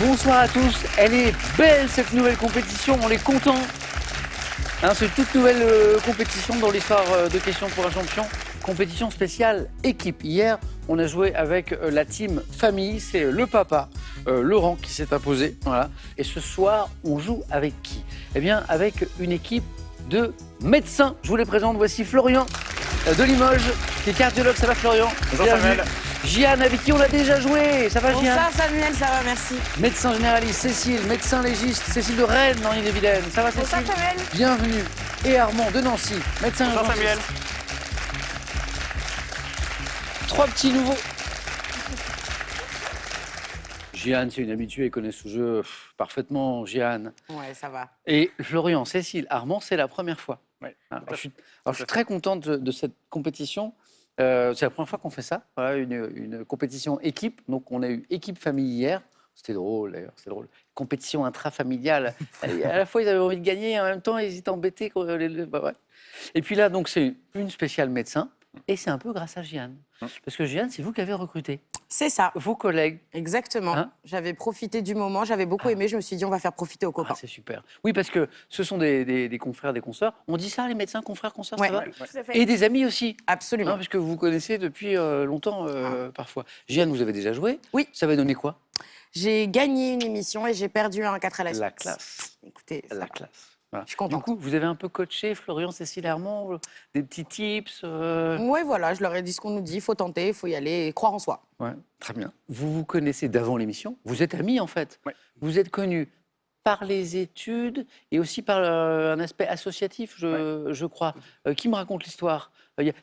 Bonsoir à tous. Elle est belle cette nouvelle compétition, on est content. C'est une toute nouvelle compétition dans l'histoire de Questions pour un champion. Compétition spéciale équipe. Hier, on a joué avec la team famille. C'est le papa, Laurent, qui s'est imposé. Voilà. Et ce soir, on joue avec qui? Eh bien, avec une équipe de médecins. Je vous les présente. Voici Florian de Limoges, qui est cardiologue. Ça va, Florian? Bonjour Samuel. Jeanne, avec qui on a déjà joué. Ça va, Jeanne? Bonsoir Samuel, ça va, merci. Médecin généraliste, Cécile. Médecin légiste, Cécile de Rennes, dans l'Ille-et-Vilaine. Ça va, Cécile? Bonsoir Samuel. Bienvenue. Et Armand de Nancy, médecin Bonjour urgentiste. Samuel. 3 petits nouveaux. Jeanne, c'est une habituée, elle connaît ce jeu parfaitement, Jeanne. Ouais, ça va. Et Florian, Cécile, Armand, c'est la première fois. Ouais. Alors, je suis très contente de cette compétition. C'est la première fois qu'on fait ça, voilà, une compétition équipe. Donc, on a eu équipe famille hier. C'était drôle, d'ailleurs, c'est drôle. Compétition intrafamiliale. À la fois, ils avaient envie de gagner, et en même temps, ils étaient embêtés. Et puis là, donc, c'est une spéciale médecin. Et c'est un peu grâce à Jeanne. Parce que Jeanne, c'est vous qui avez recruté. C'est ça. Vos collègues. Exactement. Hein? J'avais profité du moment, j'avais beaucoup aimé, je me suis dit on va faire profiter aux copains. C'est super. Oui, parce que ce sont des confrères, des consoeurs. On dit ça, les médecins, confrères, consoeurs, Ouais. ça va? Tout à fait. Et des amis aussi. Absolument. Parce que vous vous connaissez depuis longtemps, parfois. Jeanne, vous avez déjà joué? Oui. Ça va donner quoi? J'ai gagné une émission et j'ai perdu un 4 à la suite. La classe. Écoutez, ça La va. classe. Voilà. Je suis contente. Du coup, vous avez un peu coaché Florian, Cécile, Armand, des petits tips Ouais, voilà, je leur ai dit ce qu'on nous dit, il faut tenter, il faut y aller, et croire en soi. Ouais, très bien. Vous vous connaissez d'avant l'émission. Vous êtes amis, en fait. Ouais. Vous êtes connus par les études et aussi par un aspect associatif, je crois. Qui me raconte l'histoire?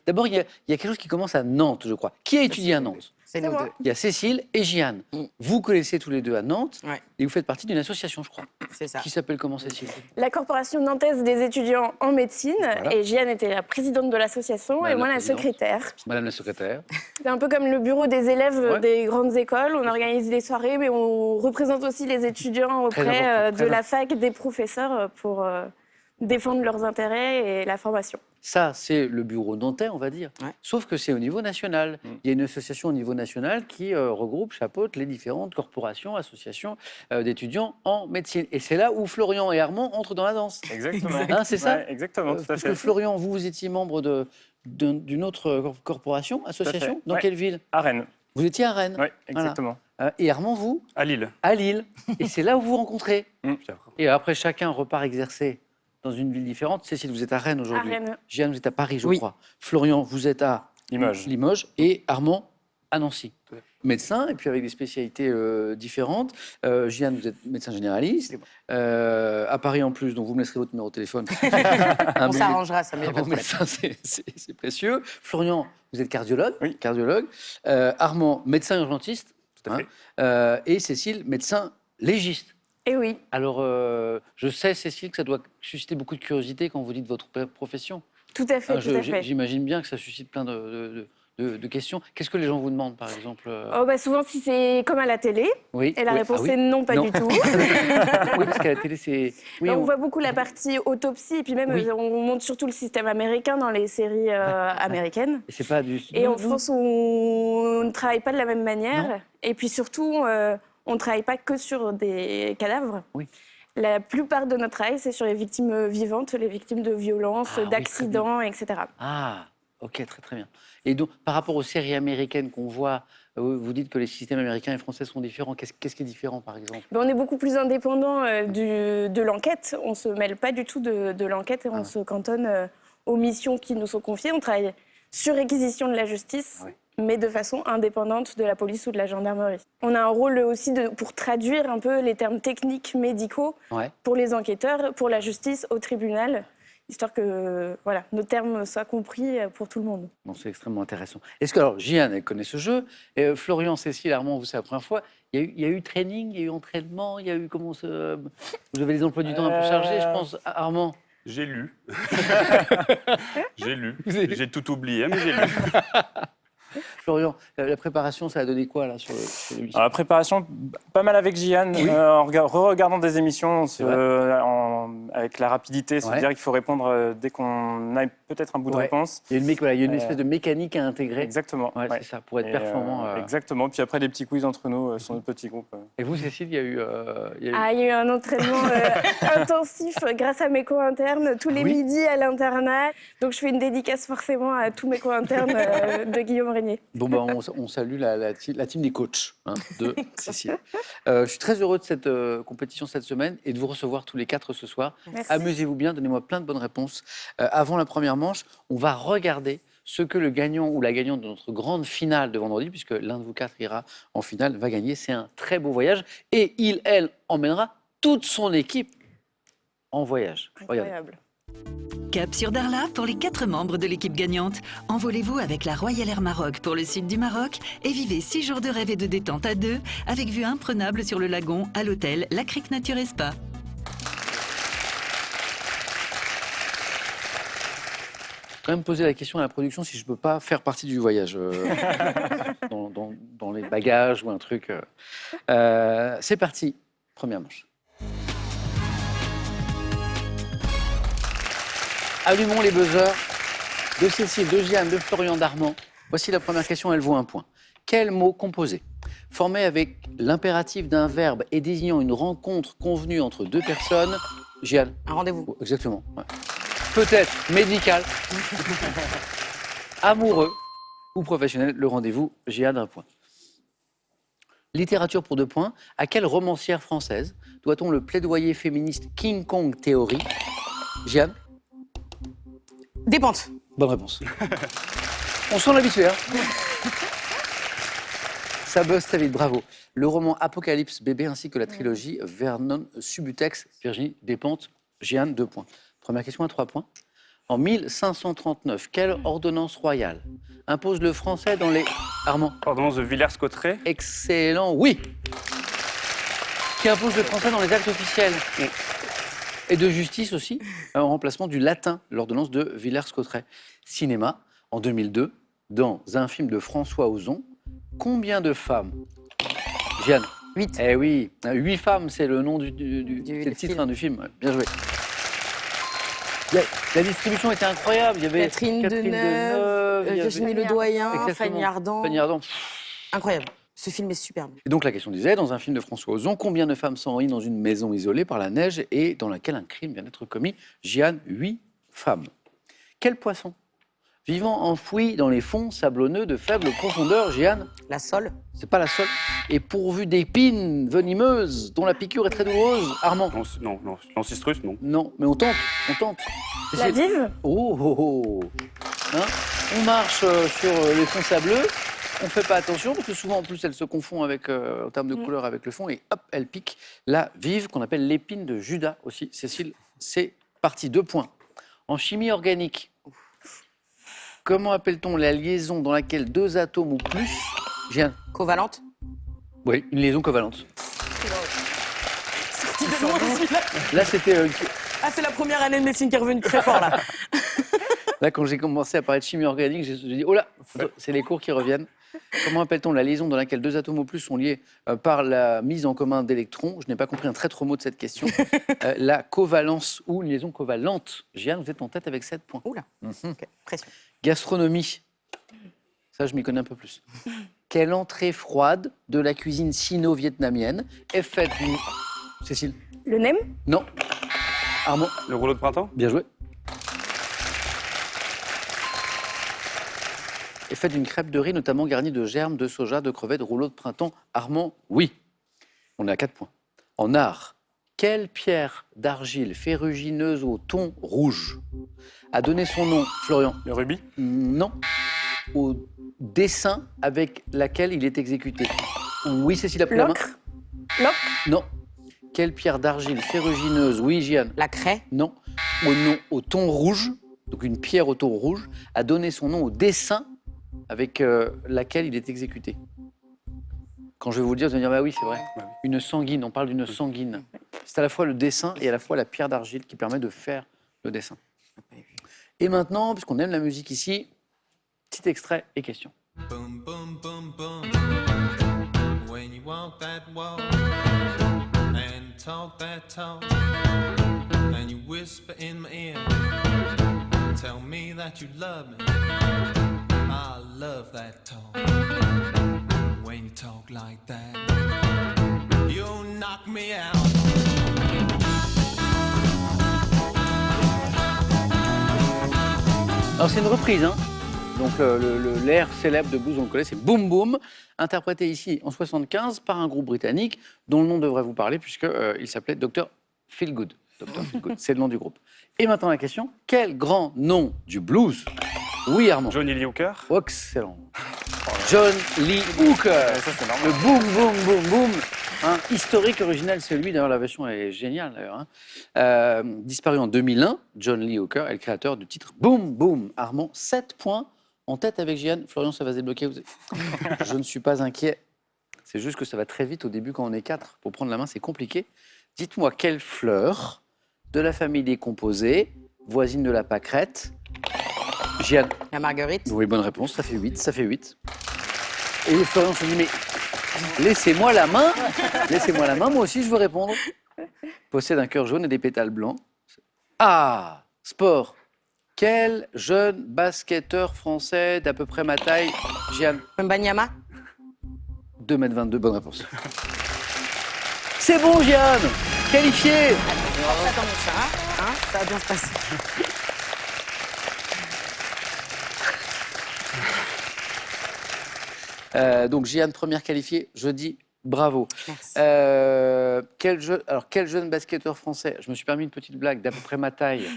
D'abord, il y a quelque chose qui commence à Nantes, je crois. Qui a étudié à Nantes? C'est nous moi. deux. Il y a Cécile et Jeanne. Vous connaissez tous les deux à Nantes Ouais, et vous faites partie d'une association, je crois. c'est ça. Qui s'appelle comment, Cécile? La Corporation nantaise des étudiants en médecine. Voilà. Et Jeanne était la présidente de l'association Madame et moi la la présidente. secrétaire. Madame la secrétaire. C'est un peu comme le bureau des élèves Ouais. des grandes écoles. On organise des soirées, mais on représente aussi les étudiants Très auprès important, très de la fac, des professeurs pour défendre leurs intérêts et la formation. Ça, c'est le bureau nantais, on va dire. Ouais. Sauf que c'est au niveau national. Il y a une association au niveau national qui regroupe, chapeaute les différentes corporations, associations d'étudiants en médecine. Et c'est là où Florian et Armand entrent dans la danse. Exactement. Hein, c'est ça? Ouais, exactement, tout à Parce fait. que Florian, vous étiez membre d'une autre corporation, association. Dans Ouais. quelle ville? À Rennes. Vous étiez à Rennes. Oui, Voilà. exactement. Et Armand, vous? À Lille. À Lille. Et c'est là où vous vous rencontrez. Puis après, Et après, chacun repart exercer dans une ville différente. Cécile, vous êtes à Rennes À aujourd'hui. Rennes. Jeanne, vous êtes à Paris, je Oui. crois. Florian, vous êtes à Limoges. Et Armand à Nancy. Tout à fait. Médecin, et puis avec des spécialités différentes. Jeanne, vous êtes médecin généraliste. À Paris en plus, donc vous me laisserez votre numéro de téléphone. Un On bon s'arrangera, Samuel. un bon médecin, c'est précieux. Florian, vous êtes cardiologue. Oui. Cardiologue. Armand, médecin urgentiste. Tout à fait. Et Cécile, médecin légiste. Et oui, Alors, je sais, Cécile, que ça doit susciter beaucoup de curiosité quand vous dites votre profession. tout à fait, tout à fait. J'imagine bien que ça suscite plein de questions. Qu'est-ce que les gens vous demandent, par exemple Oh, bah, souvent, si c'est comme à la télé, Oui. et la oui. réponse Ah oui. est non, pas Non. du tout. Oui, parce qu'à la télé, c'est... Oui, On voit beaucoup la partie autopsie, et puis même, Oui. on montre surtout le système américain dans les séries américaines. Et c'est pas du... Et en Nous, France, on ne travaille pas de la même manière. Non. Et puis surtout, on ne travaille pas que sur des cadavres. Oui. La plupart de notre travail, c'est sur les victimes vivantes, les victimes de violences, Ah oui, d'accidents, etc. Ah, ok, très très bien. Et donc, par rapport aux séries américaines qu'on voit, vous dites que les systèmes américains et français sont différents. Qu'est-ce qui est différent, par exemple? Ben, on est beaucoup plus indépendant de l'enquête. On ne se mêle pas du tout de l'enquête et on se cantonne aux missions qui nous sont confiées. On travaille sur réquisition de la justice, Oui. mais de façon indépendante de la police ou de la gendarmerie. On a un rôle aussi pour traduire un peu les termes techniques médicaux Ouais. pour les enquêteurs, pour la justice, au tribunal, histoire que voilà, nos termes soient compris pour tout le monde. Bon, c'est extrêmement intéressant. Est-ce que, alors, Jeanne, elle connaît ce jeu. Et, Florian, Cécile, Armand, vous, c'est la première fois. Il y a eu training, il y a eu entraînement, il y a eu comment se... Vous avez des emplois du temps un peu chargés, je pense. Armand? J'ai lu. J'ai lu. Vous avez lu J'ai tout oublié, mais j'ai lu. Florian, la préparation, ça a donné quoi, là, sur l'émission? Alors, la préparation, pas mal avec Jeanne. Oui. En re-regardant des émissions, C'est vrai. avec la rapidité, Ouais. c'est-à-dire qu'il faut répondre dès qu'on a peut-être un bout de Ouais. réponse. Il y a une espèce de mécanique à intégrer. Exactement. Ouais, ouais. c'est ça, pour être Et, performant. Exactement. Puis après, des petits quiz entre nous sur notre petit groupe. Et vous, Cécile, il y a eu... Il y a eu un entraînement intensif grâce à mes co-internes tous les Oui. midis à l'internat. Donc je fais une dédicace forcément à tous mes co-internes de Guillaume Régnier. Bon, bah, on salue la team des coachs de Cécile. Je suis très heureux de cette compétition cette semaine et de vous recevoir tous les 4 ce soir. Merci. Amusez-vous bien, donnez-moi plein de bonnes réponses. Avant la première manche, on va regarder ce que le gagnant ou la gagnante de notre grande finale de vendredi, puisque l'un de vous 4 ira en finale, va gagner. C'est un très beau voyage et elle emmènera toute son équipe en voyage. Regardez. Incroyable. Cap sur Darla pour les 4 membres de l'équipe gagnante. Envolez-vous avec la Royal Air Maroc pour le sud du Maroc et vivez 6 jours de rêve et de détente à 2 avec vue imprenable sur le lagon à l'hôtel La Crique Nature et Spa. Quand même poser la question à la production si je ne peux pas faire partie du voyage dans les bagages ou un truc. C'est parti, première manche. Allumons les buzzers de Cécile, de Jeanne, de Florian, d'Armand. Voici la première question, elle vaut 1 point. Quel mot composé, formé avec l'impératif d'un verbe et désignant une rencontre convenue entre 2 personnes, Jeanne? Un rendez-vous. Oh, exactement. Ouais. Peut-être médical, amoureux ou professionnel, le rendez-vous, Jeanne, 1 point. Littérature pour 2 points. À quelle romancière française doit-on le plaidoyer féministe King Kong Theory? Jeanne? Des pentes. Bonne réponse. On sent l'habitué, hein? Ça buzz très vite, bravo. Le roman Apocalypse bébé ainsi que la trilogie Vernon Subutex, Virginie Despentes, Jeanne, 2 points. Première question à 3 points. En 1539, quelle ordonnance royale impose le français dans les... Armand? Ordonnance de Villers-Cotterêts. Excellent, oui. Qui impose le français dans les actes officiels. Et de justice aussi, en remplacement du latin, l'ordonnance de Villers-Cotterêts. Cinéma, en 2002, dans un film de François Ozon, combien de femmes? Jeanne? 8. Eh oui, 8 femmes, c'est le nom c'est le titre film. du film. Bien joué. La distribution était incroyable. Il y avait Catherine Deneuve, il y avait- Virginie Ledoyen, Exactement. Fanny Ardant. Fanny Ardant. Incroyable. Ce film est superbe. Et donc la question disait, dans un film de François Ozon, combien de femmes s'enrient dans une maison isolée par la neige et dans laquelle un crime vient d'être commis? Jeanne, 8 femmes. Quel poisson vivant enfoui dans les fonds sablonneux de faible profondeur, Jeanne? La sole. C'est pas la seule. Et pourvu d'épines venimeuses dont la piqûre est très douloureuse, Armand? Non, l'ancistrus, non. Non, mais on tente, on tente. La vive? Oh, oh, oh. Hein, on marche sur les fonds sableux, on ne fait pas attention parce que souvent en plus elle se confond avec, en termes de couleur avec le fond et hop, elle pique la vive qu'on appelle l'épine de Judas aussi. Cécile, c'est parti, 2 points. En chimie organique, comment appelle-t-on la liaison dans laquelle 2 atomes ou plus... Jeanne? Covalente. Oui, une liaison covalente. Sorti de loin, celui-là. Là, c'était... Ah, c'est la première année de médecine qui est revenue très fort, là. Là, quand j'ai commencé à parler de chimie organique, j'ai dit, oh là, c'est les cours qui reviennent. Comment appelle-t-on la liaison dans laquelle 2 atomes ou plus sont liés par la mise en commun d'électrons? Je n'ai pas compris un traître mot de cette question. La covalence ou une liaison covalente. Jeanne, vous êtes en tête avec 7 points. Oula. Ok, pression. Gastronomie. Ça, je m'y connais un peu plus. Quelle entrée froide de la cuisine sino-vietnamienne est faite d'une... Cécile? Le nem? Non. Armand? Le rouleau de printemps? Bien joué. Est faite d'une crêpe de riz, notamment garnie de germes, de soja, de crevettes, de rouleaux de printemps. Armand, oui. On est à 4 points. En art, quelle pierre d'argile ferrugineuse au ton rouge a donné son nom, Florian? Le rubis? Non. Au dessin avec laquelle il est exécuté. Oui, Cécile, appelez la main. L'ocre? L'ocre? Non. Quelle pierre d'argile ferrugineuse? Oui, Jeanne. La craie. Non. Au ton rouge, donc une pierre au ton rouge, a donné son nom au dessin avec laquelle il est exécuté. Quand je vais vous le dire, vous allez dire, bah oui, c'est vrai. Bah oui. Une sanguine, on parle d'une sanguine. C'est à la fois le dessin et à la fois la pierre d'argile qui permet de faire le dessin. Et maintenant, puisqu'on aime la musique ici, petit extrait et question. Boom, boom, boom, boom. When you walk that walk and talk that talk and you whisper in my ear, tell me that you love me. I love that talk. When you talk like that, you knock me out. Alors c'est une reprise, hein. Donc l'air célèbre de blues, on le connaît, c'est Boom Boom, interprété ici en 75 par un groupe britannique dont le nom devrait vous parler puisqu'il s'appelait Dr. Feelgood. Dr. Feelgood, c'est le nom du groupe. Et maintenant la question, quel grand nom du blues? Oui Armand. Johnny Lee Hooker. Oh, excellent. John Lee Hooker. Ça, c'est normal. Le boom, boom, boom, boom. Hein, historique, original, c'est lui. D'ailleurs, la version est géniale. D'ailleurs, hein. Disparu en 2001, John Lee Hooker est le créateur du titre Boom, boom. Armand, 7 points en tête avec Jeanne. Florian, ça va se débloquer. Je ne suis pas inquiet. C'est juste que ça va très vite au début quand on est 4. Pour prendre la main, c'est compliqué. Dites-moi quelle fleur de la famille des composés, voisine de la pâquerette. Jeanne. La marguerite. Oui, bonne réponse, ça fait 8, ça fait 8. Et Florian se dit, mais laissez-moi la main, moi aussi je veux répondre. Possède un cœur jaune et des pétales blancs. Ah, sport. Quel jeune basketteur français d'à peu près ma taille, Jeanne? Mbanyama. 2,22 m, bonne réponse. C'est bon, Jeanne, qualifié. Ça dans mon chat, hein, ça va bien se passer. Donc Jeanne, première qualifiée, je dis bravo. Merci. Quel jeune basketteur français, je me suis permis une petite blague d'à peu près ma taille.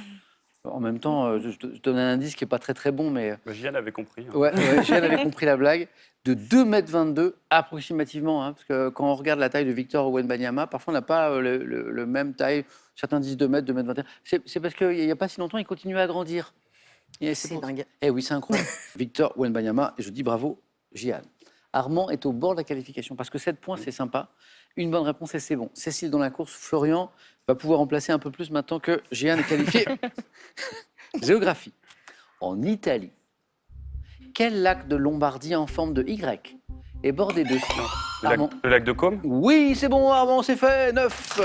En même temps, je donne un indice qui n'est pas très très bon, mais... Jeanne avait compris. Hein. Ouais, Jeanne avait compris la blague. De 2,22 m approximativement, hein, parce que quand on regarde la taille de Victor Wembanyama, parfois on n'a pas le même taille. Certains disent 2 mètres, 2,21 m. C'est parce qu'il n'y a pas si longtemps, il continue à grandir. C'est dingue. Eh oui, c'est incroyable. Victor Wembanyama, et je dis bravo, Jeanne. Armand est au bord de la qualification, parce que 7 points, c'est sympa. Une bonne réponse et c'est bon. Cécile dans la course, Florian va pouvoir en placer un peu plus maintenant que Jeanne est qualifiée. Géographie. En Italie, quel lac de Lombardie en forme de Y est bordé de... Armand. Le lac de Côme. Oui, c'est bon, Armand, c'est fait. 9.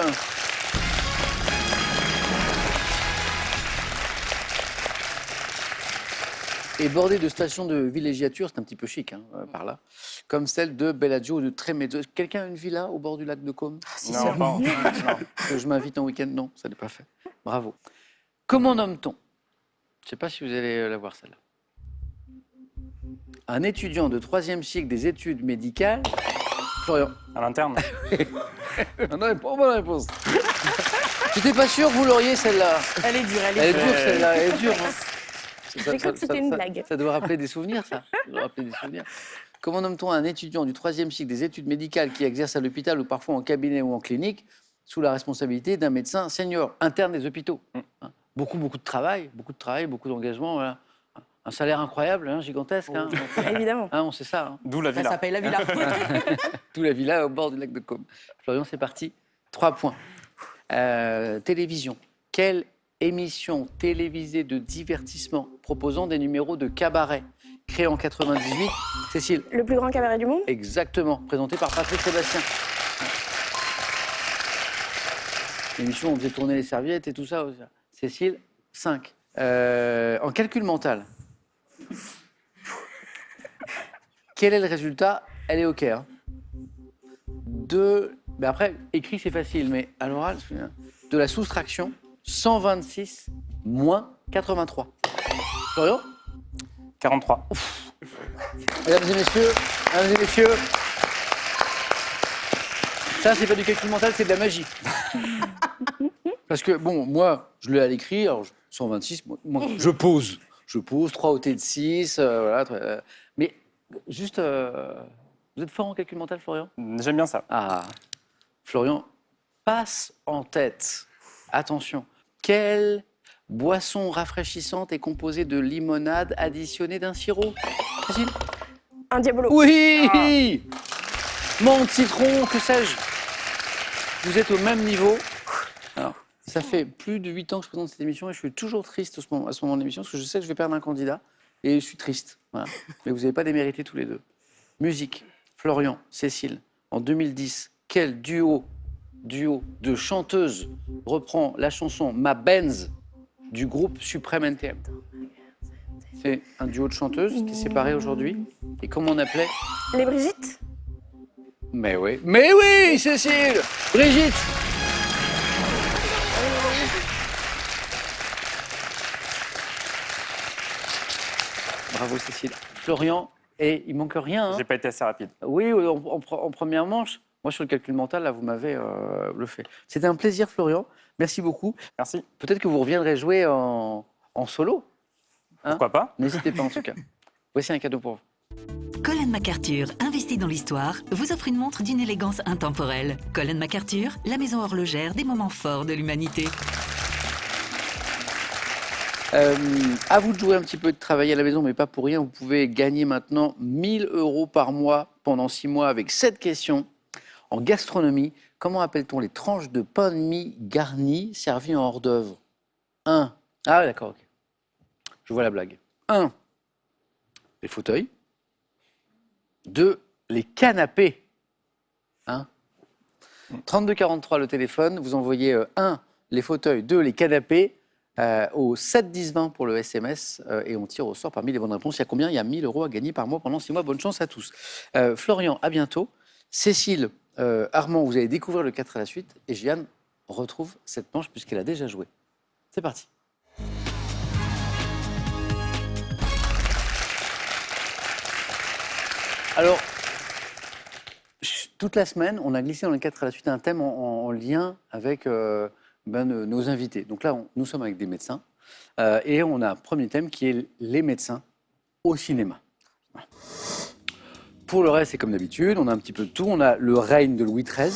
Et bordé de stations de villégiature, c'est un petit peu chic, hein, par là, comme celle de Bellagio ou de Tremezzo. Quelqu'un a une villa au bord du lac de Côme? Non, pas. Que je m'invite en week-end? Non, ça n'est pas fait. Bravo. Comment nomme-t-on? Je ne sais pas si vous allez la voir, celle-là. Un étudiant de 3e cycle des études médicales. Florian. À l'interne. Non, pas bonne réponse. J'étais pas sûr que vous l'auriez, celle-là. Elle est dure, Elle est dure, celle-là. Elle est dure. Hein. J'ai cru que c'était une blague. Ça doit rappeler des souvenirs, ça. Ça doit rappeler des souvenirs. Comment nomme-t-on un étudiant du 3e cycle des études médicales qui exerce à l'hôpital ou parfois en cabinet ou en clinique sous la responsabilité d'un médecin senior interne des hôpitaux? Hein. Beaucoup de travail, beaucoup d'engagement. Voilà. Un salaire incroyable, hein, gigantesque. Hein. Évidemment. Hein, on sait ça. Hein. D'où la Ça villa. s'appelle la villa. Tout la villa au bord du lac de Côme. Florian, c'est parti. 3 points. Télévision. Quelle émission télévisée de divertissement proposant des numéros de cabaret créée en 98? Cécile. Le plus grand cabaret du monde? Exactement. Présentée par Patrick Sébastien. L'émission, on faisait tourner les serviettes et tout ça. Cécile, 5. En calcul mental. Quel est le résultat? Elle est OK. Hein. Mais après, écrit, c'est facile, mais à l'oral, de la soustraction, 126 moins 83. Florian? 43. Mesdames et messieurs, ça, c'est pas du calcul mental, c'est de la magie. Parce que, bon, moi, je l'ai à l'écrit, alors 126, moi, je pose 3 ôtés de 6, voilà. Mais juste, vous êtes fort en calcul mental, Florian? J'aime bien ça. Ah, Florian passe en tête. Attention, quelle boisson rafraîchissante est composée de limonade additionnée d'un sirop? Facile. Un diabolo. Oui. Menthe, citron, que sais-je? Vous êtes au même niveau. Alors, ça fait plus de 8 ans que je présente cette émission et je suis toujours triste à ce moment de l'émission parce que je sais que je vais perdre un candidat et je suis triste. Voilà. Mais vous n'avez pas démérité tous les deux. Musique, Florian, Cécile, en 2010, quel duo de chanteuses reprend la chanson Ma Benz du groupe Supreme NTM? C'est un duo de chanteuses qui est séparé aujourd'hui. Et comment on appelait? Les Brigitte. Mais oui, Cécile! Brigitte! Bravo Cécile. Florian, et il manque rien. Hein. J'ai pas été assez rapide. Oui, en première manche. Moi, sur le calcul mental, là, vous m'avez le fait. C'était un plaisir, Florian. Merci beaucoup. Merci. Peut-être que vous reviendrez jouer en solo. Hein. Pourquoi pas? N'hésitez pas, en tout cas. Voici un cadeau pour vous. Colin MacArthur, investi dans l'histoire, vous offre une montre d'une élégance intemporelle. Colin MacArthur, la maison horlogère des moments forts de l'humanité. À vous de jouer un petit peu, de travailler à la maison, mais pas pour rien. Vous pouvez gagner maintenant 1 000 € par mois pendant 6 mois avec 7 questions. En gastronomie, comment appelle-t-on les tranches de pain de mie garnies servies en hors d'œuvre? 1. Ah, d'accord, ok. Je vois la blague. 1. Les fauteuils. 2. Les canapés. 32-43 le téléphone. Vous envoyez 1. Les fauteuils. 2. Les canapés. Au 7-10-20 pour le SMS et on tire au sort parmi les bonnes réponses. Il y a combien? Il y a 1 000 € à gagner par mois pendant 6 mois. Bonne chance à tous. Florian, à bientôt. Cécile, Armand, vous allez découvrir le 4 à la suite. Et Jeanne retrouve cette manche puisqu'elle a déjà joué. C'est parti. Alors, toute la semaine, on a glissé dans le 4 à la suite un thème en lien avec nos invités. Donc là, nous sommes avec des médecins et on a un premier thème qui est les médecins au cinéma. Voilà. Pour le reste, c'est comme d'habitude, on a un petit peu de tout. On a le règne de Louis XIII.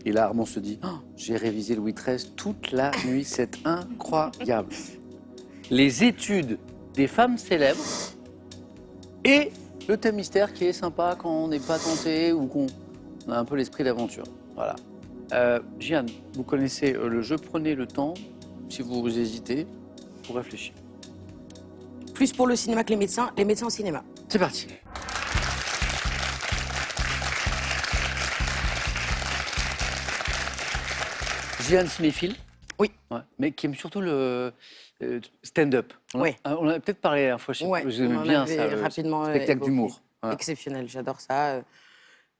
Et là, Armand se dit, oh, j'ai révisé Louis XIII toute la nuit, c'est incroyable. Les études des femmes célèbres et le thème mystère qui est sympa quand on n'est pas tenté ou qu'on a un peu l'esprit d'aventure. Voilà. Jeanne, vous connaissez le jeu, prenez le temps, si vous hésitez, pour réfléchir. Plus pour le cinéma que les médecins au cinéma. C'est parti. Jeanne cinéphile. Oui. Ouais, mais qui aime surtout le stand-up. Oui. On a peut-être parlé la dernière fois, Ouais, vous aimez on bien avait ça, le rapidement spectacle évoqué. d'humour. Voilà. Exceptionnel, j'adore ça.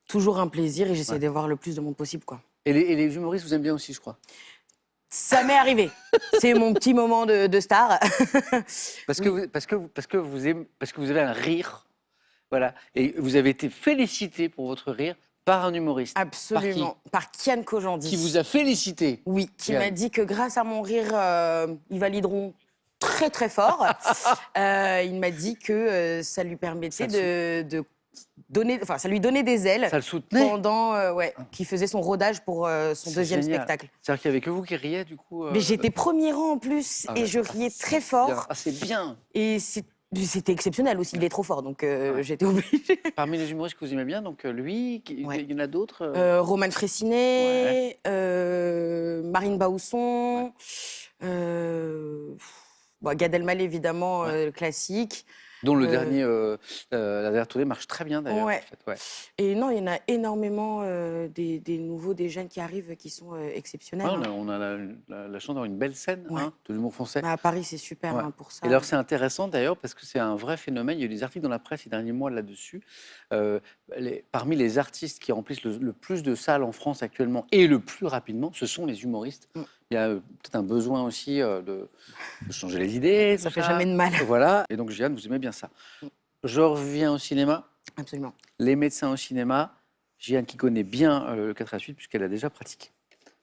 Toujours un plaisir et j'essaie de voir le plus de monde possible, quoi. Et les humoristes, vous aimez bien aussi, je crois. Ça m'est arrivé. C'est mon petit moment de star. Parce que vous avez un rire, voilà, et vous avez été félicité pour votre rire par un humoriste. Absolument. Par Kian Kojandi. Qui vous a félicité. Oui, qui Kian. m'a dit que grâce à mon rire, ils valideront très très fort. Il m'a dit que ça lui permettait de donner, enfin ça lui donnait des ailes. Ça le soutenait. Pendant, qui faisait son rodage pour son deuxième génial. spectacle. C'est-à-dire qu'il n'y avait que vous qui riez, du coup. Mais j'étais premier rang en plus et je riais très fort. Ah, c'est bien. Et c'était exceptionnel aussi. Il est trop fort, donc j'étais obligée. Parmi les humoristes que vous aimez bien, donc lui, il y en a d'autres. Roman Frécinet, Marine Baousson, Gad Elmaleh évidemment, classique. Dont le dernier, la dernière tournée marche très bien d'ailleurs. Ouais. En fait, ouais. Et non, il y en a énormément des nouveaux, des jeunes qui arrivent qui sont exceptionnels. Ouais, on a la chance d'avoir une belle scène de l'humour français. À Paris, c'est super pour ça. Et alors c'est intéressant d'ailleurs parce que c'est un vrai phénomène. Il y a eu des articles dans la presse ces derniers mois là-dessus. Parmi les artistes qui remplissent le plus de salles en France actuellement et le plus rapidement, ce sont les humoristes. Il y a peut-être un besoin aussi de changer les idées. Ça fait jamais de mal. Voilà. Et donc Jeanne, vous aimez bien ça. Je reviens au cinéma. Absolument. Les médecins au cinéma. Jeanne qui connaît bien le 4 à la suite puisqu'elle a déjà pratiqué.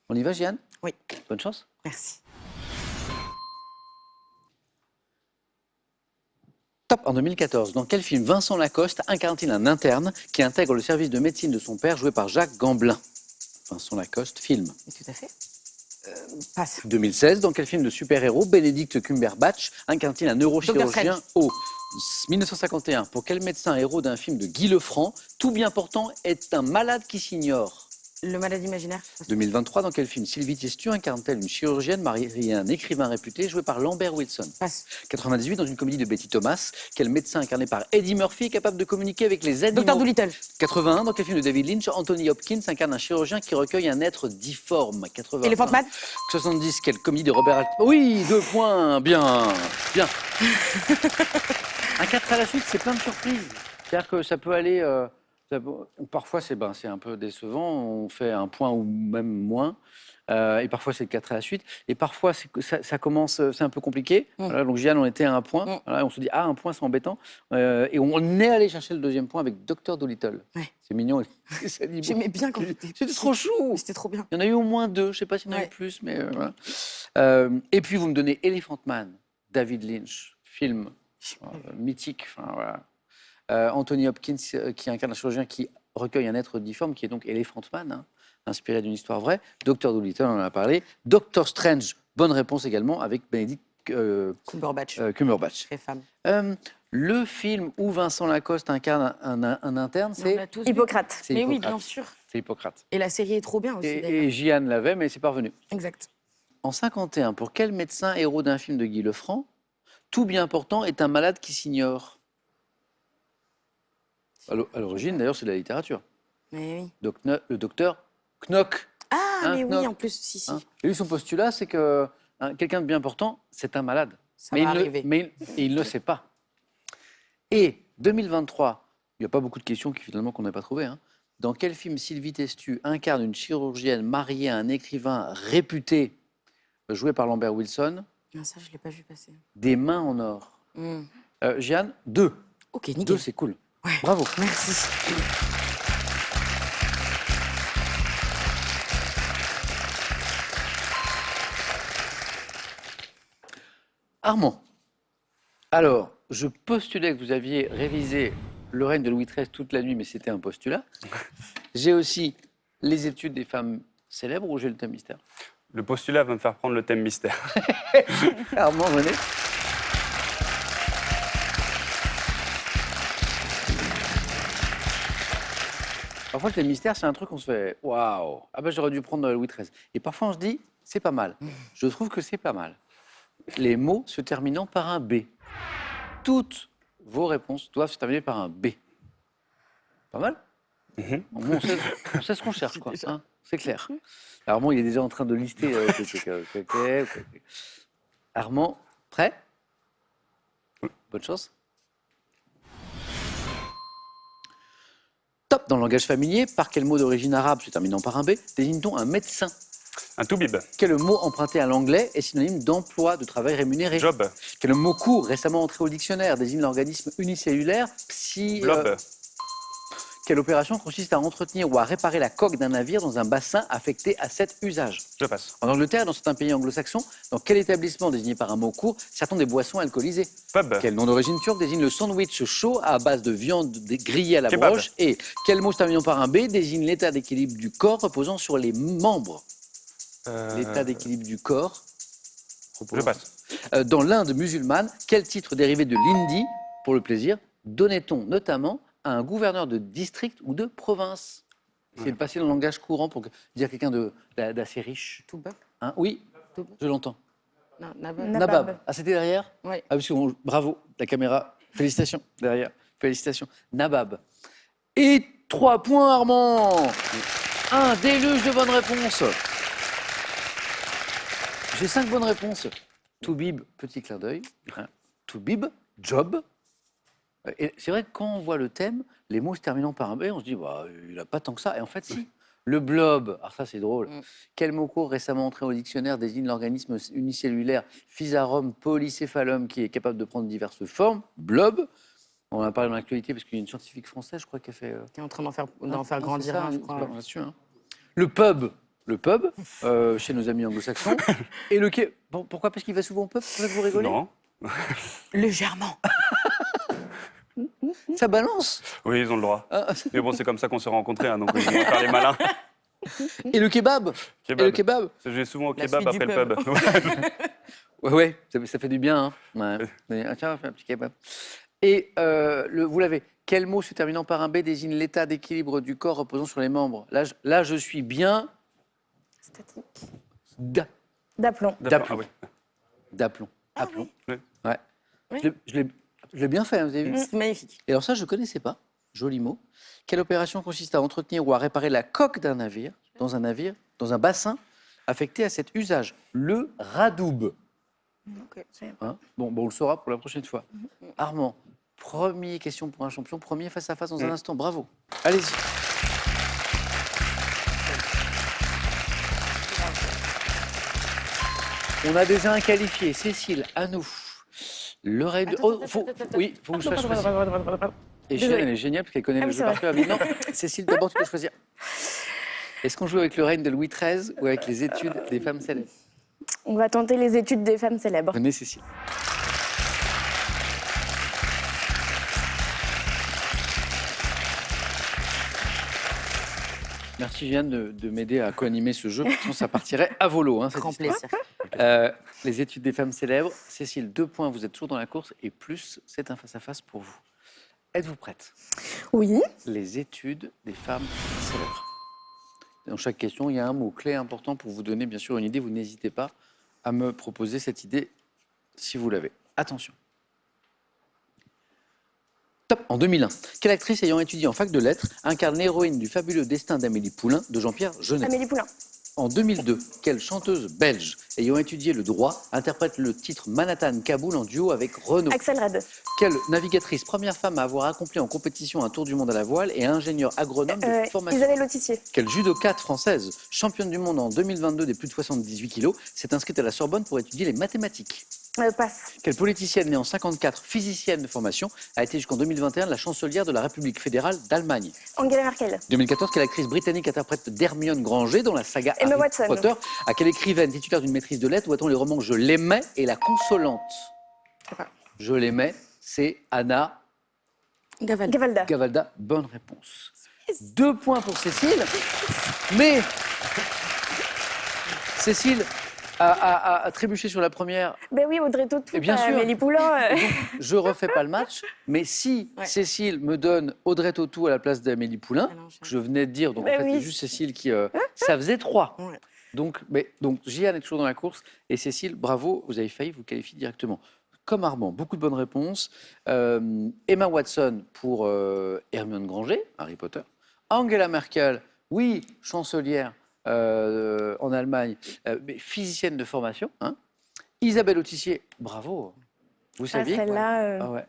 On y va, Jeanne? Oui. Bonne chance. Merci. Top. En 2014, dans quel film Vincent Lacoste incarne-t-il un interne qui intègre le service de médecine de son père, joué par Jacques Gamblin? Vincent Lacoste, film. Tout à fait. Passe. 2016, dans quel film de super-héros Benedict Cumberbatch incarne-t-il un neurochirurgien au 1951, pour quel médecin héros d'un film de Guy Lefranc, tout bien portant est un malade qui s'ignore? Le malade imaginaire. 2023, dans quel film Sylvie Testu incarne-t-elle une chirurgienne mariée à un écrivain réputé joué par Lambert Wilson? Passe. 98, dans une comédie de Betty Thomas, quel médecin incarné par Eddie Murphy est capable de communiquer avec les animaux? Docteur Dolittle. 81, dans quel film de David Lynch, Anthony Hopkins incarne un chirurgien qui recueille un être difforme? 81. Elephant Man. 70, quelle comédie de Robert Altman? Oui, 2 points, bien, bien. Un 4 à la suite, c'est plein de surprises. C'est-à-dire que ça peut aller... parfois, c'est un peu décevant, on fait un point ou même moins. Et parfois, c'est le 4 à la suite. Et parfois, ça commence, c'est un peu compliqué. Voilà, donc, Jeanne, on était à un point. Voilà, on se dit, un point, c'est embêtant. Et on est allé chercher le deuxième point avec Dr. Dolittle. Ouais. C'est mignon. J'aimais bien quand j'étais C'était trop chou. C'était trop bien. Il y en a eu au moins 2, je ne sais pas s'il y en a eu plus, mais voilà. Et puis, vous me donnez Elephant Man, David Lynch, film mythique. Enfin, voilà. Anthony Hopkins, qui incarne un chirurgien qui recueille un être difforme, qui est donc Elephant Man, hein, inspiré d'une histoire vraie. Dr. Dolittle, on en a parlé. Doctor Strange, bonne réponse également, avec Benedict Cumberbatch. Très femme. Le film où Vincent Lacoste incarne un interne, On c'est l'a tous vu. Hippocrate. c'est Mais oui, Hippocrate. bien sûr. C'est Hippocrate. Et la série est trop bien aussi. d'ailleurs. Et Jeanne l'avait, mais c'est pas revenu. Exact. En 51, pour quel médecin héros d'un film de Guy Lefranc, tout bien portant est un malade qui s'ignore? À l'origine, d'ailleurs, c'est de la littérature. Mais oui. Donc, le docteur Knock. Ah, Hein, mais oui, Knock. en plus, si. Hein. Et lui, son postulat, c'est que quelqu'un de bien portant, c'est un malade. Ça va arriver. Mais il ne le sait pas. Et 2023, il n'y a pas beaucoup de questions finalement qu'on n'a pas trouvées. Hein. Dans quel film Sylvie Testu incarne une chirurgienne mariée à un écrivain réputé, joué par Lambert Wilson, Non, ça, je ne l'ai pas vu passer. Des mains en or? Jeanne, 2. Ok, nickel. 2, c'est cool. Ouais. Bravo. Merci. Armand, alors, je postulais que vous aviez révisé le règne de Louis XIII toute la nuit, mais c'était un postulat. J'ai aussi les études des femmes célèbres, ou j'ai le thème mystère? Le postulat va me faire prendre le thème mystère. Armand, venez. Parfois, le thème mystère, c'est un truc qu'on se fait « Waouh, ah ben j'aurais dû prendre Louis XIII ». Et parfois, on se dit « C'est pas mal ». Je trouve que c'est pas mal. Les mots se terminant par un B. Toutes vos réponses doivent se terminer par un B. Pas mal? Au moins, on sait ce qu'on cherche, quoi. Hein, c'est clair. Armand, il est déjà en train de lister. Armand, prêt? Bonne chance. Top. Dans le langage familier, par quel mot d'origine arabe se terminant par un B désigne-t-on un médecin? Un toubib. Quel mot emprunté à l'anglais est synonyme d'emploi, de travail rémunéré? Job. Quel mot court récemment entré au dictionnaire désigne l'organisme unicellulaire Blob. Quelle opération consiste à entretenir ou à réparer la coque d'un navire dans un bassin affecté à cet usage? Je passe. En Angleterre, dans certains pays anglo-saxons, dans quel établissement désigné par un mot court servent des boissons alcoolisées? Pub. Quel nom d'origine turque désigne le sandwich chaud à base de viande grillée à la Kebab. broche? Et quel mot se terminant par un B désigne l'état d'équilibre du corps reposant sur les membres? L'état d'équilibre du corps Je passe. Dans l'Inde musulmane, quel titre dérivé de l'hindi, pour le plaisir, donnait-on notamment à un gouverneur de district ou de province? C'est le passé dans le langage courant pour dire quelqu'un d'assez riche. Touba. Hein, oui, Touba. je l'entends. Non, Nabab. Nabab. Ah, c'était derrière? Oui. Ah, parce que bravo, la caméra. Félicitations, derrière. Félicitations. Nabab. Et 3 points, Armand. Un déluge de bonnes réponses. J'ai 5 bonnes réponses. Toubib, petit clin d'œil. Hein. Toubib, job. Et c'est vrai que quand on voit le thème, les mots se terminant par un B, on se dit, bah, il n'a pas tant que ça. Et en fait, si. Le blob, alors ça c'est drôle. Quel mot court récemment entré au dictionnaire désigne l'organisme unicellulaire Physarum polycéphalum qui est capable de prendre diverses formes? Blob. On en a parlé dans l'actualité parce qu'il y a une scientifique française, je crois, qui a fait... Qui est en train d'en faire grandir un, je crois. Le pub. Le pub, chez nos amis anglo-saxons. Et le quai. Bon, pourquoi? Parce qu'il va souvent au pub? C'est pour ça que vous rigolez? Non. Légèrement. Ça balance. Oui, ils ont le droit. Ah. Mais bon, c'est comme ça qu'on s'est rencontrés, hein, donc ils vont faire les malins. Et le kebab. Kebab. Et le kebab. Je vais souvent au La kebab suite après du le pub. Ouais, ça fait du bien. Hein. Ouais. Tiens, on va faire un petit kebab. Et vous l'avez. Quel mot se terminant par un B désigne l'état d'équilibre du corps reposant sur les membres? Là, je suis bien. Statique. D'aplomb. D'aplomb. Ah oui. D'aplomb. Ah Aplomb. oui. Ouais. Oui. Je l'ai bien fait, hein, vous avez vu. C'est magnifique. Et alors ça, je ne connaissais pas. Joli mot. Quelle opération consiste à entretenir ou à réparer la coque d'un navire, dans un bassin affecté à cet usage? Le radoub. Ok. Hein, bon, on le saura pour la prochaine fois. Armand, première question pour un champion, premier face-à-face dans un instant. Bravo. Allez-y. On a déjà un qualifié. Cécile, à nous. Le raid. Oui, faut que je fasse choisir. Et Gilles, elle est géniale parce qu'elle connaît Ah le oui, jeu c'est par cœur. Mais non, Cécile, d'abord, tu dois choisir. Est-ce qu'on joue avec le règne de Louis XIII ou avec les études des femmes célèbres? On va tenter les études des femmes célèbres. Venez, Cécile. Merci, Jeanne, de m'aider à co-animer ce jeu. Sinon, ça partirait à volo. Hein, cette Grand histoire. plaisir. Les études des femmes célèbres. Cécile, 2 points, vous êtes toujours dans la course. Et plus, c'est un face-à-face pour vous. Êtes-vous prête? Oui. Les études des femmes célèbres. Dans chaque question, il y a un mot-clé important pour vous donner, bien sûr, une idée. Vous n'hésitez pas à me proposer cette idée si vous l'avez. Attention. Top. En 2001, quelle actrice ayant étudié en fac de lettres incarne l'héroïne du fabuleux destin d'Amélie Poulain de Jean-Pierre Jeunet? Amélie Poulain. En 2002, quelle chanteuse belge ayant étudié le droit interprète le titre Manhattan Kaboul en duo avec Renaud? Axel Red. Quelle navigatrice, première femme à avoir accompli en compétition un tour du monde à la voile et ingénieur agronome de formation? Isabelle Autissier. Quelle judokate française, championne du monde en 2022 des plus de 78 kilos, s'est inscrite à la Sorbonne pour étudier les mathématiques? Passe. Quelle politicienne née en 54, physicienne de formation, a été jusqu'en 2021 la chancelière de la République fédérale d'Allemagne? Angela Merkel. 2014, quelle actrice britannique interprète d'Hermione Granger dans la saga Emma Harry Watson. Potter? À quelle écrivaine titulaire d'une maîtrise de lettres doit-on les romans Je l'aimais et La Consolante? sais pas. Je l'aimais, c'est Anna Gavalda. Gavalda. Bonne réponse. 2 points pour Cécile. Mais Cécile a trébuché sur la première. Ben oui, Audrey Tautou, Et bien sûr. Amélie Poulain. Donc, je refais pas le match, mais si Ouais. Cécile me donne Audrey Tautou à la place d'Amélie Poulain, Ah non, je- que je venais de dire, donc Mais en fait oui. c'est juste Cécile qui... ça faisait 3. Ouais. Donc Jeanne est toujours dans la course, et Cécile, bravo, vous avez failli vous qualifier directement. Comme Armand, beaucoup de bonnes réponses. Emma Watson pour Hermione Granger, Harry Potter. Angela Merkel, oui, chancelière en Allemagne, mais physicienne de formation. Hein. Isabelle Autissier, bravo. Vous saviez Celle-là, Ah ouais.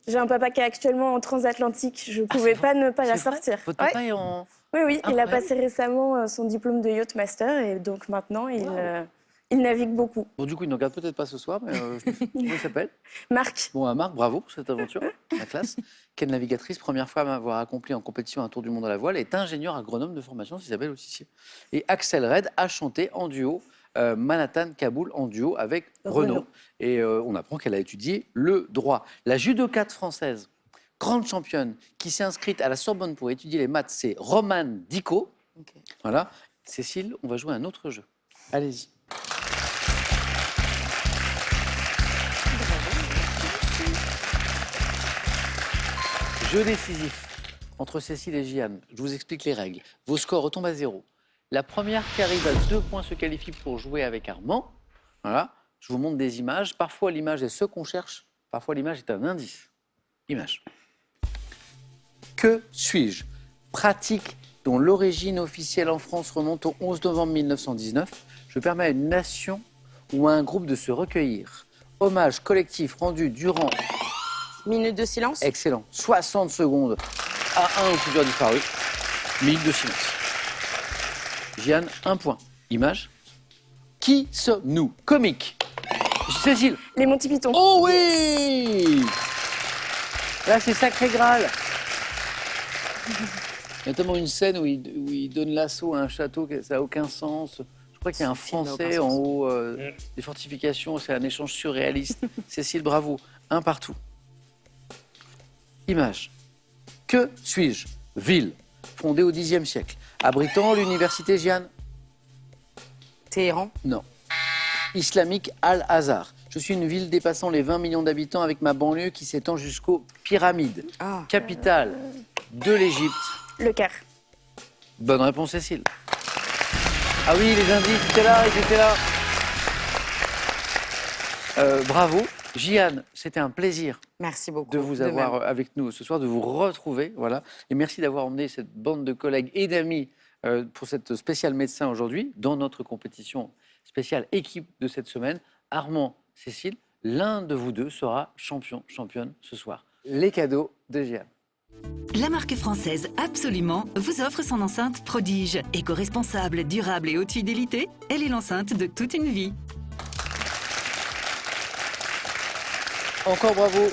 j'ai un papa qui est actuellement en transatlantique. Je ne pouvais pas ne pas la C'est vrai sortir. Votre Ouais. papa est en... Oui, il a Incroyable. passé récemment son diplôme de yacht master et donc maintenant il navigue beaucoup. Bon, du coup, il ne regarde peut-être pas ce soir, mais comment il s'appelle? Marc. Bon, Marc, bravo pour cette aventure, la classe. Quelle navigatrice, première femme à avoir accompli en compétition un tour du monde à la voile, est ingénieur agronome de formation, Isabelle Autissier. Et Axel Red a chanté en duo Manhattan Kaboul en duo avec Renaud. Renaud. Et on apprend qu'elle a étudié le droit. La judokate française, grande championne, qui s'est inscrite à la Sorbonne pour étudier les maths, c'est Romane Dico. Ok. Voilà. Cécile, on va jouer à un autre jeu. Allez-y. Jeu décisif entre Cécile et Jeanne. Je vous explique les règles. Vos scores retombent à 0. La première qui arrive à 2 points se qualifie pour jouer avec Armand. Voilà. Je vous montre des images. Parfois, l'image est ce qu'on cherche. Parfois, l'image est un indice. Image. Que suis-je? Pratique dont l'origine officielle en France remonte au 11 novembre 1919. Je permets à une nation ou à un groupe de se recueillir. Hommage collectif rendu durant... Minute de silence. Excellent. 60 secondes à un ou plusieurs disparus. Minute de silence. Jeanne, 1 point. Image. Qui sommes-nous? Comique. Cécile. Les Monty Python. Oh oui! Là, c'est Sacré Graal. Il y a notamment une scène où il donne l'assaut à un château, ça n'a aucun sens. Je crois qu'il y a un film n'a aucun Français sens. en haut des fortifications, c'est un échange surréaliste. Cécile, bravo. 1 partout. Image. Que suis-je? Ville, fondée au Xe siècle, abritant l'université Jeanne. Téhéran. Non. Islamique Al-Azhar. Je suis une ville dépassant les 20 millions d'habitants avec ma banlieue qui s'étend jusqu'au pyramide, Ah. capitale de l'Égypte. Le Caire. Bonne réponse, Cécile. Ah oui, les indices étaient là, ils étaient là. Bravo. Jeanne, c'était un plaisir Merci beaucoup. de vous même. avoir avec nous ce soir, de vous retrouver. Voilà. Et merci d'avoir emmené cette bande de collègues et d'amis pour cette spéciale médecin aujourd'hui dans notre compétition spéciale équipe de cette semaine. Armand, Cécile, l'un de vous deux sera championne ce soir. Les cadeaux de Jeanne. La marque française Absolument vous offre son enceinte Prodige. Éco-responsable, durable et haute fidélité, elle est l'enceinte de toute une vie. Encore bravo,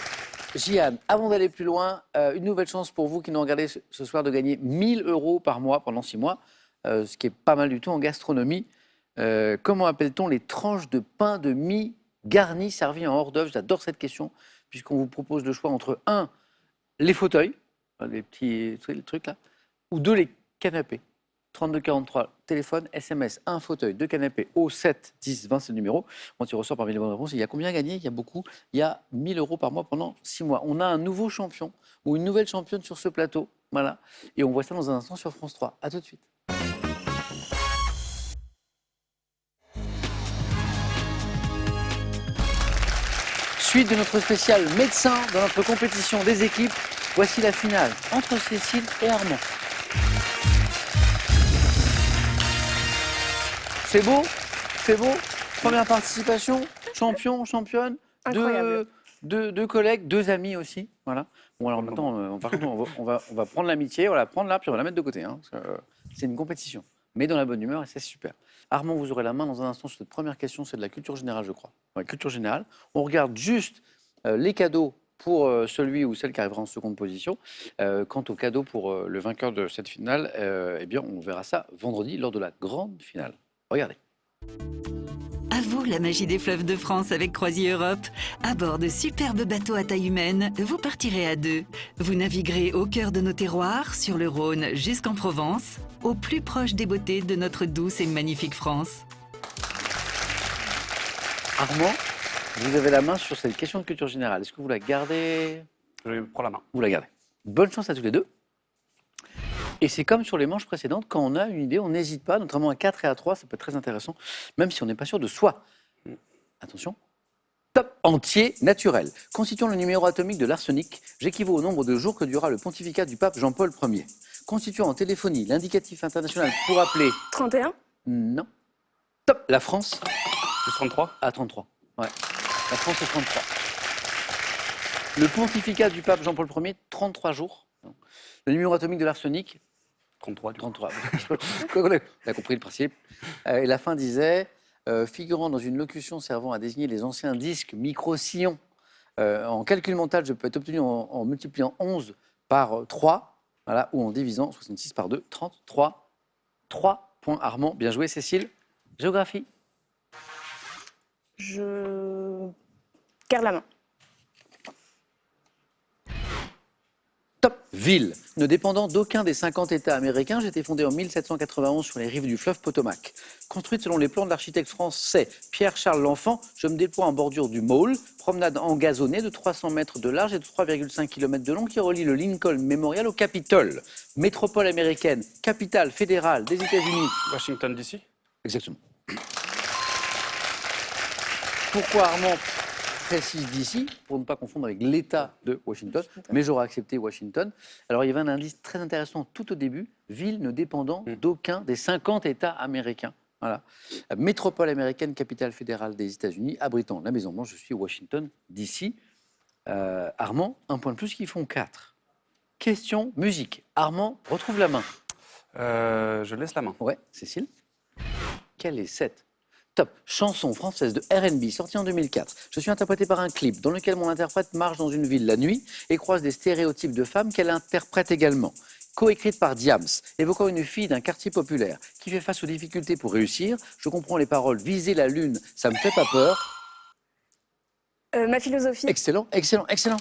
Jeanne. Avant d'aller plus loin, une nouvelle chance pour vous qui nous regardez ce soir de gagner 1 000 € par mois pendant 6 mois, ce qui est pas mal du tout en gastronomie. Comment appelle-t-on les tranches de pain de mie garnies servies en hors d'œuvre? J'adore cette question, puisqu'on vous propose le choix entre 1, les fauteuils, les petits trucs là, ou 2, les canapés. 32 43, téléphone, SMS, un fauteuil, 2 canapés, au 7 10 20, c'est le numéro. On tire au sort parmi les bonnes réponses. Il y a combien à gagner? Il y a beaucoup. Il y a 1 000 € par mois pendant 6 mois. On a un nouveau champion ou une nouvelle championne sur ce plateau. Voilà. Et on voit ça dans un instant sur France 3. À tout de suite. Suite de notre spécial médecin dans notre compétition des équipes. Voici la finale entre Cécile et Armand. C'est beau, c'est beau. Première participation, champion, championne, Incroyable. deux collègues, 2 amis aussi. Voilà. Bon alors maintenant, par contre, on va prendre l'amitié, on va la prendre là, puis on va la mettre de côté. Hein, parce que, c'est une compétition, mais dans la bonne humeur et c'est super. Armand, vous aurez la main dans un instant sur cette première question, c'est de la culture générale, je crois. Ouais, culture générale. On regarde juste les cadeaux pour celui ou celle qui arrivera en seconde position. Quant aux cadeaux pour le vainqueur de cette finale, eh bien, on verra ça vendredi lors de la grande finale. Regardez. À vous la magie des fleuves de France avec Croisier Europe. À bord de superbes bateaux à taille humaine, vous partirez à 2. Vous naviguerez au cœur de nos terroirs, sur le Rhône jusqu'en Provence, au plus proche des beautés de notre douce et magnifique France. Armand, vous avez la main sur cette question de culture générale. Est-ce que vous la gardez? Je prends la main. Vous la gardez. Bonne chance à tous les deux. Et c'est comme sur les manches précédentes, quand on a une idée, on n'hésite pas, notamment à 4 et à 3, ça peut être très intéressant, même si on n'est pas sûr de soi. Attention. Top entier naturel. Constituant le numéro atomique de l'arsenic, j'équivaut au nombre de jours que dura le pontificat du pape Jean-Paul Ier. Constituant en téléphonie l'indicatif international pour appeler... 31. Non. Top. La France Plus 33. à 33. Ouais. La France est 33. Le pontificat du pape Jean-Paul Ier, 33 jours. Le numéro atomique de l'arsenic, 33. Du coup. 33. On a compris le principe. Et la fin disait, figurant dans une locution servant à désigner les anciens disques micro-sillons, en calcul mental, je peux être obtenu en multipliant 11 par 3, voilà, ou en divisant 66 par 2, 33. 3 points Armand. Bien joué, Cécile. Géographie. Je garde la main. Top. Ville. Ne dépendant d'aucun des 50 États américains, j'ai été fondée en 1791 sur les rives du fleuve Potomac. Construite selon les plans de l'architecte français Pierre-Charles L'Enfant, je me déploie en bordure du Maule, promenade engazonnée de 300 mètres de large et de 3,5 km de long qui relie le Lincoln Memorial au Capitole. Métropole américaine, capitale fédérale des États-Unis. Washington DC. Exactement. Pourquoi Armand précise d'ici, pour ne pas confondre avec l'État de Washington, mais j'aurais accepté Washington. Alors il y avait un indice très intéressant tout au début, ville ne dépendant d'aucun des 50 États américains. Voilà. Métropole américaine, capitale fédérale des États-Unis, abritant la Maison-Blanche, je suis Washington DC. Armand, un point de plus qui font 4. Question musique. Armand, retrouve la main. Je laisse la main. Ouais, Cécile. Quelle est cette top chanson française de R&B sortie en 2004. Je suis interprétée par un clip dans lequel mon interprète marche dans une ville la nuit et croise des stéréotypes de femmes qu'elle interprète également. Coécrite par Diams, évoquant une fille d'un quartier populaire qui fait face aux difficultés pour réussir. Je comprends les paroles. Viser la lune, ça me fait pas peur. Ma philosophie. Excellent, excellent, excellent.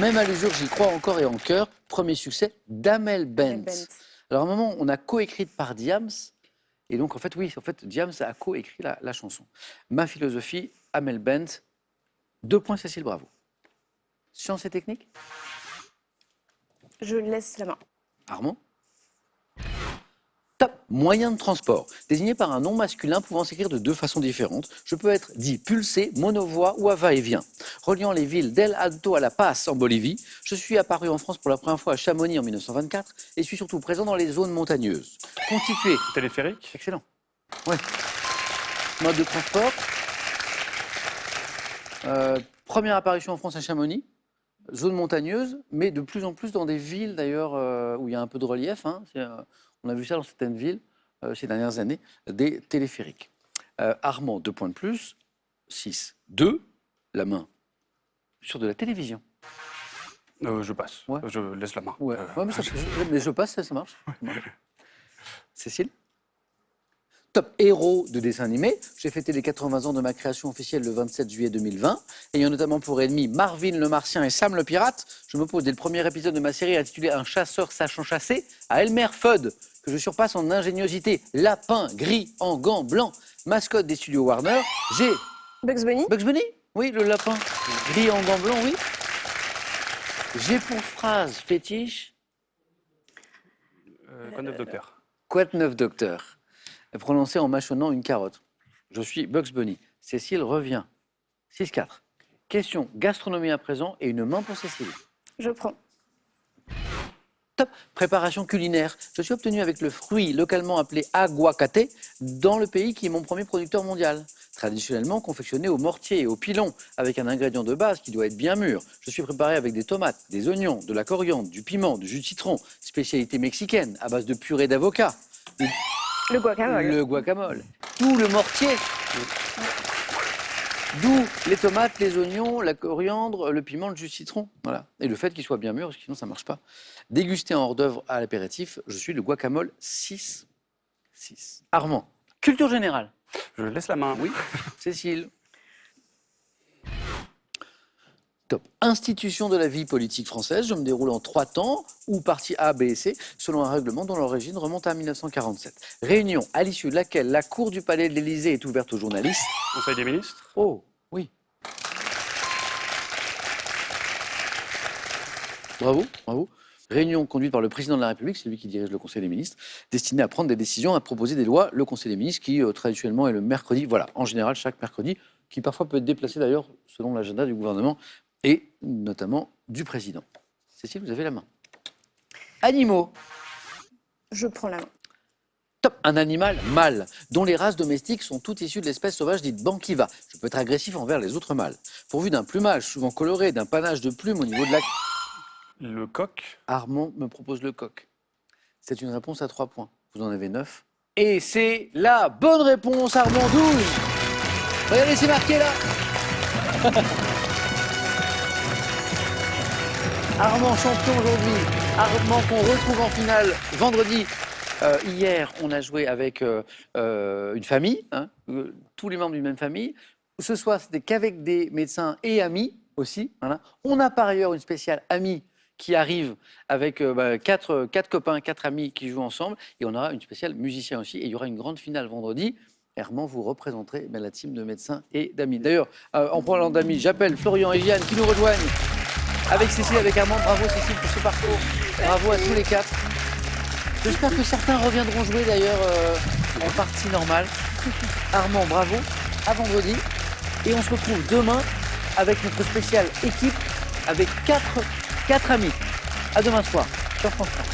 Même à l'usure, j'y crois encore et en cœur. Premier succès d'Amel Bent. Alors à un moment, on a coécrite par Diams. Et donc, en fait, oui, Diams a co-écrit la chanson. Ma philosophie, Amel Bent, 2 points, Cécile, bravo. Sciences et techniques. Je laisse la main. Armand. Top. Moyen de transport. Désigné par un nom masculin pouvant s'écrire de deux façons différentes. Je peux être dit pulsé, monovoix ou à va-et-vient. Reliant les villes d'El Alto à La Paz en Bolivie, je suis apparu en France pour la première fois à Chamonix en 1924 et suis surtout présent dans les zones montagneuses. Constitué. Téléphérique. Excellent. Ouais. Mode de transport. Première apparition en France à Chamonix. Zone montagneuse, mais de plus en plus dans des villes d'ailleurs où il y a un peu de relief. Hein. On a vu ça dans certaines villes ces dernières années, des téléphériques. Armand, 2 points de plus. 6. 2. La main. Sur de la télévision. Je passe. Ouais. Je laisse la main. Ouais, ouais, mais je passe, ça marche. Ça marche. Cécile. Top héros de dessin animé. J'ai fêté les 80 ans de ma création officielle le 27 juillet 2020. Ayant notamment pour ennemis Marvin le Martien et Sam le Pirate, je me pose dès le premier épisode de ma série intitulée Un chasseur sachant chasser à Elmer Fudd, que je surpasse en ingéniosité. Lapin gris en gants blancs, mascotte des studios Warner. J'ai Bugs Bunny. Bugs Bunny. Oui, le lapin gris en gants blancs, oui. J'ai pour phrase fétiche Quoi de neuf, docteur? Quoi de neuf, docteur? Prononcé en mâchonnant une carotte. Je suis Bugs Bunny. Cécile revient. 6-4. Question gastronomie à présent et une main pour Cécile. Je prends. Top. Préparation culinaire. Je suis obtenu avec le fruit localement appelé aguacate dans le pays qui est mon premier producteur mondial. Traditionnellement confectionné au mortier et au pilon avec un ingrédient de base qui doit être bien mûr. Je suis préparé avec des tomates, des oignons, de la coriandre, du piment, du jus de citron, spécialité mexicaine à base de purée d'avocat. Le guacamole. Le guacamole. D'où le mortier. D'où les tomates, les oignons, la coriandre, le piment, le jus de citron. Voilà. Et le fait qu'il soit bien mûr, parce que sinon ça ne marche pas. Dégusté en hors d'œuvre à l'apéritif, je suis le guacamole 6. Armand. Culture générale. Je laisse la main. Oui. Cécile. Top. Institution de la vie politique française. Je me déroule en 3 temps, ou partie A, B et C, selon un règlement dont l'origine remonte à 1947. Réunion à l'issue de laquelle la cour du palais de l'Élysée est ouverte aux journalistes. Conseil des ministres. Oh, oui. Bravo, bravo. Réunion conduite par le président de la République, c'est lui qui dirige le Conseil des ministres, destinée à prendre des décisions, à proposer des lois. Le Conseil des ministres qui, traditionnellement, est le mercredi. Voilà, en général, chaque mercredi, qui parfois peut être déplacé d'ailleurs selon l'agenda du gouvernement et notamment du président. Cécile, vous avez la main. Animaux. Je prends la main. Top. Un animal mâle, dont les races domestiques sont toutes issues de l'espèce sauvage dite banquiva. Je peux être agressif envers les autres mâles. Pourvu d'un plumage souvent coloré, d'un panache de plumes au niveau de la... Le coq. Armand me propose le coq. C'est une réponse à 3 points. Vous en avez 9. Et c'est la bonne réponse, Armand, 12. Regardez, c'est marqué là. Armand champion aujourd'hui. Armand qu'on retrouve en finale vendredi. Hier, on a joué avec une famille, hein, tous les membres d'une même famille. Ce soir, c'était qu'avec des médecins et amis aussi. Voilà. On a par ailleurs une spéciale amie qui arrive avec 4 copains, 4 amis qui jouent ensemble. Et on aura une spéciale musicien aussi. Et il y aura une grande finale vendredi. Armand, vous représenterez la team de médecins et d'amis. D'ailleurs, en parlant d'amis, j'appelle Florian et Yann qui nous rejoignent avec Cécile, avec Armand. Bravo Cécile pour ce parcours. Bravo à tous les 4. J'espère que certains reviendront jouer d'ailleurs en partie normale. Armand, bravo. À vendredi. Et on se retrouve demain avec notre spéciale équipe avec 4 amis. À demain soir sur France 3.